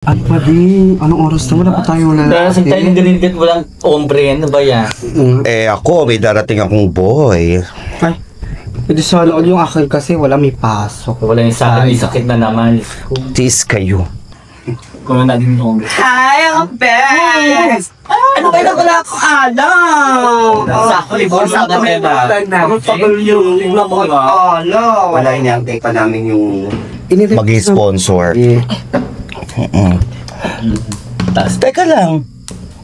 Ay, pwede. Anong oras na? Wala pa tayong lalaki. Darasing tayo ng ganito at walang ombre. Ano ba yan? Ako, may darating akong boy. Ay, pwede sana all yung akin kasi wala may pasok. Wala yung sa akin, may sakit na naman. Tis kayo. Kung natin yung ombre. Hi, ang best! Ano ba na wala akong alam? Sakto, libor sa akin ba? Ang tagal yung alam. Wala, inaantay pa namin yung Inirip- mag-sponsor. Eh, Teka lang.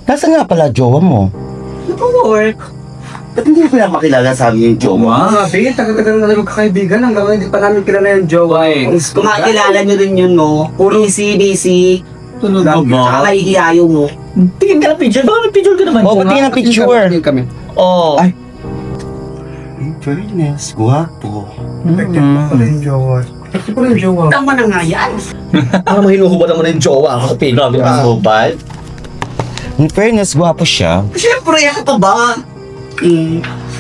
Nasa nga pala jowa mo? Nag-work. Ba't hindi ko na makilala sa amin yung jowa? Grabe, tagal-tagal na magkakaibigan. Hanggang hindi pa namin kilala yung jowa eh. Kung makikilala nyo rin yun, no? Busy. Tunod mo Saka ba? mahihiyayo mo. Tingin ka ng picture. Baka may picture ka naman. Oh, pati ng picture. Tingin kami. Oo. Ay. In fairness, guwapo. Pala yung jowa. Ito pala yung jowa. Tama na nga yan. Mahinuhubad naman yung jowa ako sa pinag. Hubad? In fairness, guwapo siya. Siyempre, ako pa ba?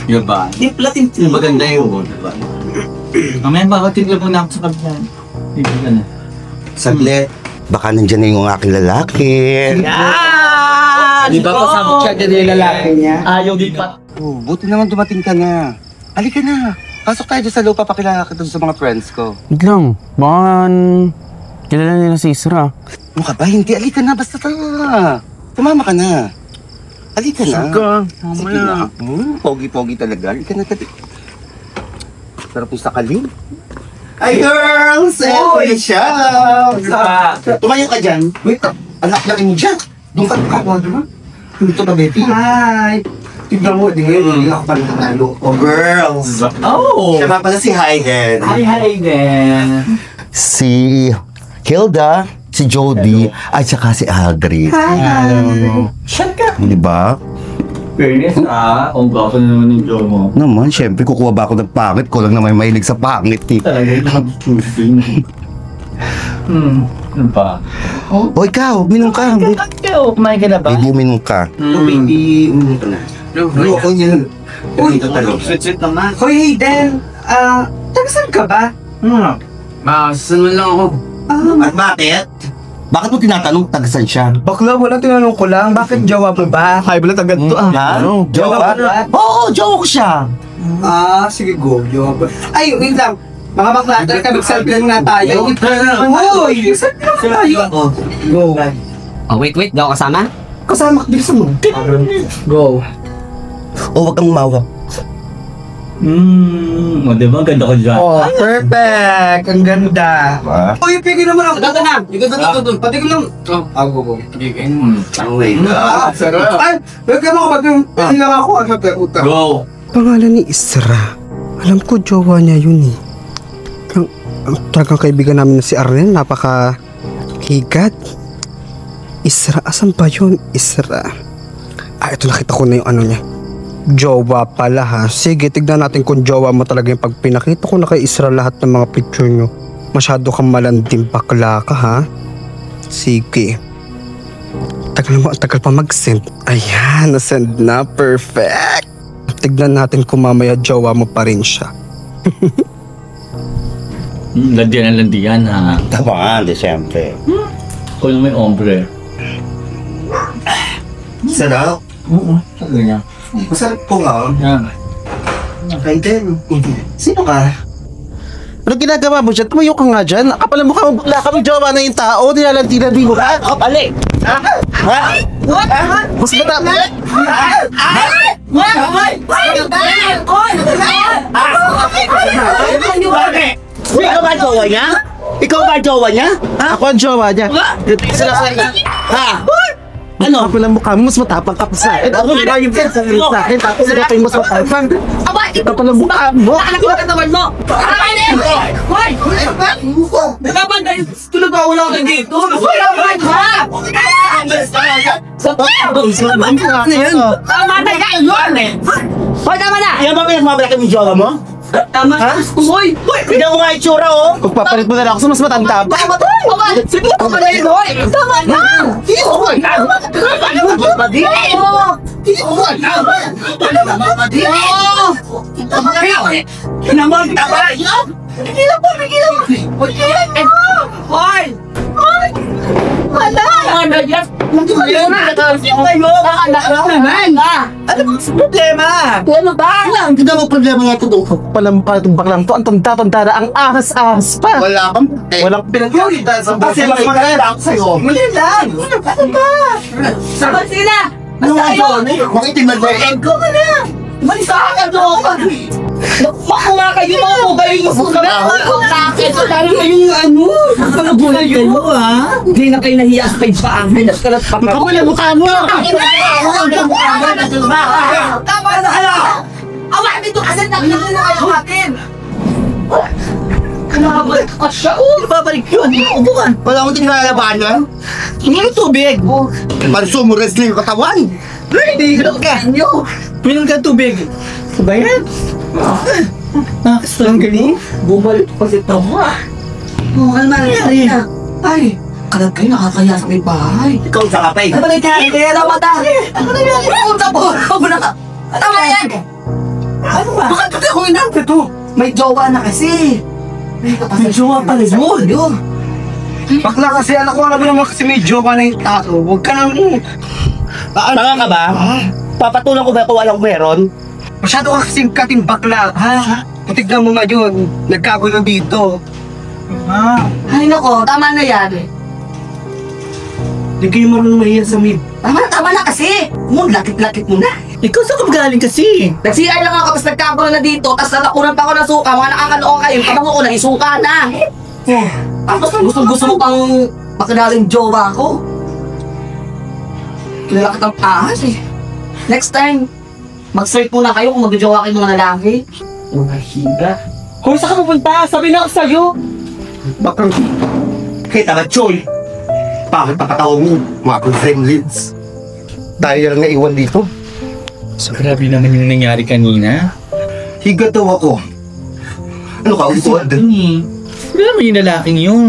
Yun ba? Di platin Yung maganda yun, diba? Mamaya baka tigla mo na ako sa kabila. Tigla ka na. Saglit. Baka nandyan na yung aking lalaki. Yan! Di ba kasama siya dyan yung lalaki niya? Ayaw din pa. Oh, buti naman dumating ka na. Halika na. Pasok tayo dyan sa loob, papakilala ka dun sa mga friends ko. Wait lang. Baka kilala nila si Isra. Ano ka ba? Hindi. Halika na. Basta tara. Tumama ka na. Halika na. Sige na. Pogi-pogi talaga. Halika na. Sarap yung sakaling. Ay, girls! Hey, siya! Tumayo ka dyan. Wait, anak na rin mo dyan. Doon ka kakawa naman. Dito na, Betty. Hi! Tignan mo, di ngayon, hindi ako pa nanalo. Oh, girls! Oh! Siya nga pala si Hayden. Hi then. Si Hilda, si Jody, at saka si Agri. Shut ka! Di ba? Fairness ang gwapo na naman yung jowa mo. Naman, syempre, kukuha ba ako ng pangit? Ko lang naman mahilig sa pangit eh. Talaga yung choosing. Ano pa? O ikaw, minum ka. Ikaw, kumain ka na ba? Baby, minum ka. Baby, umunod ka na. Ayoko niyan. Uy, Dito talo. sweet naman. Hoy, Hayden! Taga-saan ka ba? Masunod lang ako. At bakit? Bakit mo tinatanong taga-saan siya? Bakla, wala tinanong ko lang. Bakit jowa mo ba? Ay, wala taga to Ano? Jowa? Oo, jowa ko siya. Sige, go. Jowa ba? Ay, wait lang. Mga bakla, talaga mag-selfie lang na tayo. Uy! Selfie lang tayo. Go. Oh, wait. Di ako kasama? Kasama ka din sa mo. Go. O, wag kang umawa. O, diba? Ganda ko dyan. Oh, perfect. Ang ganda. Ha? Uy, pigil naman ako. Ganda na. Ikaw doon. Pati ko lang. Go. Ang wait. Sarap. Ay, wag ka mo kapag pigil lang ako. Ang sabi, uta. Go! Pangalan ni Isra. Alam ko jowa niya yun eh. Ang talagang kaibigan namin na si Arnel, napaka-higat. Isra, asan ba yun? Isra. Ito nakita ko na yung ano niya. Jowa pala ha. Sige, tignan natin kung jowa mo talaga yung pag pinakita ko na kay Isra lahat ng mga picture nyo. Masyado kang malandim bakla ka ha. Sige. Tagal mo, tagal pa mag-send. Ayan, na-send na. Perfect. Tignan natin kung mamaya jowa mo pa rin siya. Landian ha. Tama nga, di siyempre. Kung may ombre. Sarap. Oo, talaga niya. Masarap po nga. Yan. Hayden, sino ka? Ano ginagawa mo dyan? Tumayo ka nga dyan. Kapala mo ka, wala kami jowa na yung tao. Nilalantinan mo ka. Kapali! Ha? Mas matapos. Ikaw ba jowa niya? Ikaw ba jowa niya? Ako ang jowa niya. Ha? Ano? Kapala mo kami, mas matapang ka pa sa akin. Ako nila yung sa akin. Tapos sinapin mo sa tapang. Kapala mo kami mo. Tulog ba wala ka dito? Tama na yun eh! Hoy, tama na! Yan ba pinagmamalaki yung jowa mo? Tama na! Hoy! Tignan mo nga yung tsura, oh! Pagpapalit mo na lang ako sa mas matanda pa. Sige, tama na yun, hoy! Tama na! Tama na yun! Tama na yun! Hoy! Hoy! Wala! Ano yan? Ano bang problema? Ano ba? Hindi na mo problema nga ito doon. Palang baklang to, ang tanda-tanda na ang ahas-ahas pa. Wala kang Walang pinag-iwitan sa Kasi buhay. magkakala Lang sa'yo. Muli lang. Ano ba? Sabat sila! Ano nga doon? Makitingnan mo eh. Ego ka na! Umalis ka ka doon! Makuma kayo mga po kayo yung susunod! Bakit? Lalo na yung ano? Ano po kayo ha? Hindi na kayo nahiya sa page pa ang hinas ka na pa. Mukha mo na mukha mo! Tama na kayo! Awa dito kasi nakita na kayo atin! Kumabalik ka siya! Babalik yun! Ubukan! Wala akong tinalabanan. Hindi tubig! Panso mo wrestling yung katawan. Hindi ka! Minum ka tubig. Ba yan? Nakakasal ang galing. Bumalik pa si Tama. Ano nangyari? Ay, kalat kayo nakakaya sa may bahay. Ikaw sa kapay. Ano ba nangyari? Kaya na mata. Ano nangyari? Punta po. Huwag mo na ka. Ano ba yan? Ano ba? Bakit kasi ako inang ito? May jowa na kasi. May jowa pala yun. Bakla kasi anak ko alam mo naman kasi may jowa na yung tao. Huwag ka nang... Tanga ka ba? Papatulan ko ba kung walang meron? Masyado ka kasing kating bakla, ha? Tignan mo nga yun, nagkagulo dito. Ay nako, tama na yan. Hindi kayo marunong mahiya sa mid. Tama na kasi. Lakit-lakit mo na. Ikaw saan ka galing kasi? Nag-CI lang ako, tapos nagkagulo na dito, tapos nalakunan pa ako ng suka, mga nakakaloka kayo, kabango ko, nagisuka na. Tapos gusto mo pang makadaling jowa ko. Kilala kitang ahas eh. Next time, mag-search muna kayo kung mag-jowa kayo mga lalaki. Mga higa. Kung saan ka pupunta? Sabi na ako sa'yo. Bakang... Kita ba, Choy? Bakit papatawag mo? Mga friendlies. Tayo lang naiwan dito. So, grabe naman yung nangyari kanina. Higa daw ako. Ano ka, usod? Wala naman yung lalaking yun.